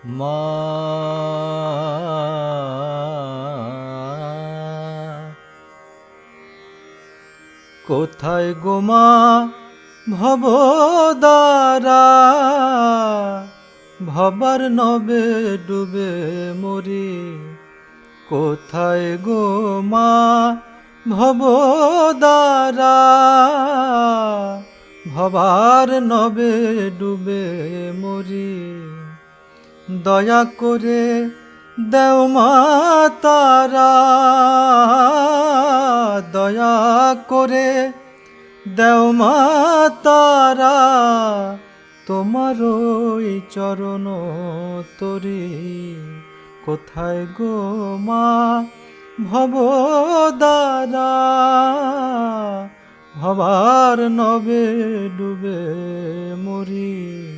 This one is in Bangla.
মা কোথায় গো মা ভবদ্বারা ভবার নবে ডুবে মরি কোথায় গো মা ভবদ্বারা ভবার নবে ডুবে মরি দয়া করে দেও মা তারা দয়া করে দেও মা তারা তোমার ওই চরণ তরি কোথায় গো মা ভবদ্বারা ভবার নবে ডুবে মরি।